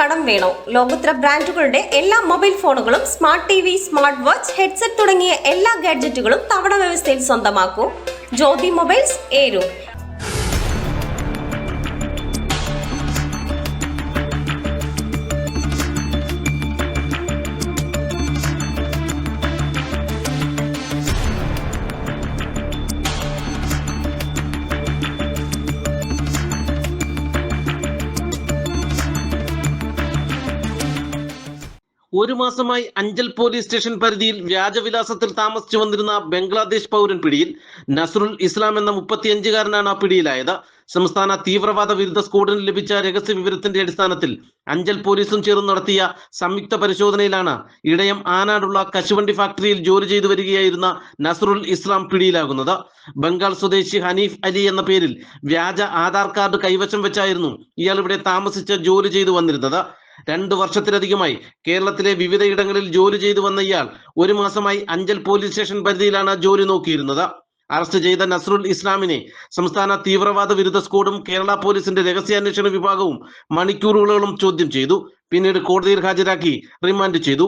കടം വേണോ? ലോകോത്തര ബ്രാൻഡുകളുടെ എല്ലാ മൊബൈൽ ഫോണുകളും smart T V, smart watch, headset തുടങ്ങിയ എല്ലാ ഗാഡ്ജറ്റുകളും തവണ വ്യവസ്ഥയിൽ സ്വന്തമാക്കൂ. ജ്യോതി മൊബൈൽസ്, ഏരൂർ. ഒരു മാസമായി അഞ്ചൽ പോലീസ് സ്റ്റേഷൻ പരിധിയിൽ വ്യാജവിലാസത്തിൽ താമസിച്ചു വന്നിരുന്ന ബംഗ്ലാദേശ് പൗരൻ പിടിയിൽ. നസ്രുൽ ഇസ്ലാം എന്ന 35-കാരനാണ് പിടിയിലായത്. സംസ്ഥാന തീവ്രവാദ വിരുദ്ധ സ്ക്വാഡിന് ലഭിച്ച രഹസ്യ വിവരത്തിന്റെ അടിസ്ഥാനത്തിൽ അഞ്ചൽ പോലീസും ചേർന്ന് നടത്തിയ സംയുക്ത പരിശോധനയിലാണ് ഇടയം ആനാടുള്ള കശുവണ്ടി ഫാക്ടറിയിൽ ജോലി ചെയ്തു വരികയായിരുന്ന നസ്രുൽ ഇസ്ലാം പിടിയിലാകുന്നത്. ബംഗാൾ സ്വദേശി ഹനീഫ് അലി എന്ന പേരിൽ വ്യാജ ആധാർ കാർഡ് കൈവശം വെച്ചായിരുന്നു ഇയാൾ ഇവിടെ താമസിച്ച് ജോലി ചെയ്തു വന്നിരുന്നത്. 2 വർഷത്തിലധികമായി കേരളത്തിലെ വിവിധയിടങ്ങളിൽ ജോലി ചെയ്തു വന്ന ഇയാൾ ഒരു മാസമായി അഞ്ചൽ പോലീസ് സ്റ്റേഷൻ പരിധിയിലാണ് ജോലി നോക്കിയിരുന്നത്. അറസ്റ്റ് ചെയ്ത നസ്രുൽ ഇസ്ലാമിനെ സംസ്ഥാന തീവ്രവാദ വിരുദ്ധ സ്ക്വാഡും കേരള പോലീസിന്റെ രഹസ്യാന്വേഷണ വിഭാഗവും മണിക്കൂറുകളോളം ചോദ്യം ചെയ്തു. പിന്നീട് കോടതിയിൽ ഹാജരാക്കി റിമാൻഡ് ചെയ്തു.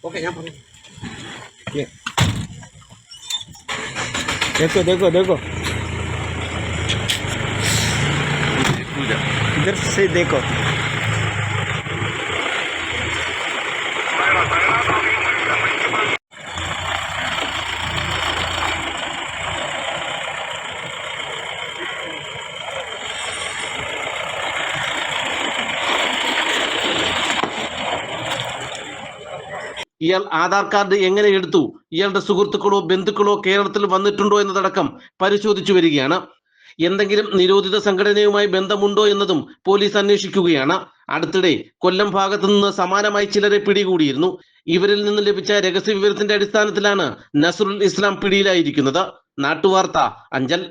ओके, यहाँ पर देखो देखो देखो इधर से देखो. ഇയാൾ ആധാർ കാർഡ് എങ്ങനെ എടുത്തു, ഇയാളുടെ സുഹൃത്തുക്കളോ ബന്ധുക്കളോ കേരളത്തിൽ വന്നിട്ടുണ്ടോ എന്നതടക്കം പരിശോധിച്ചു വരികയാണ്. എന്തെങ്കിലും നിരോധിത സംഘടനയുമായി ബന്ധമുണ്ടോ എന്നതും പോലീസ് അന്വേഷിക്കുകയാണ്. അടുത്തിടെ കൊല്ലം ഭാഗത്തു നിന്ന് സമാനമായി ചിലരെ പിടികൂടിയിരുന്നു. ഇവരിൽ നിന്ന് ലഭിച്ച രഹസ്യ വിവരത്തിന്റെ അടിസ്ഥാനത്തിലാണ് നസ്രുൽ ഇസ്ലാം പിടിയിലായിരിക്കുന്നത്. നാട്ടുവാർത്ത, അഞ്ചൽ.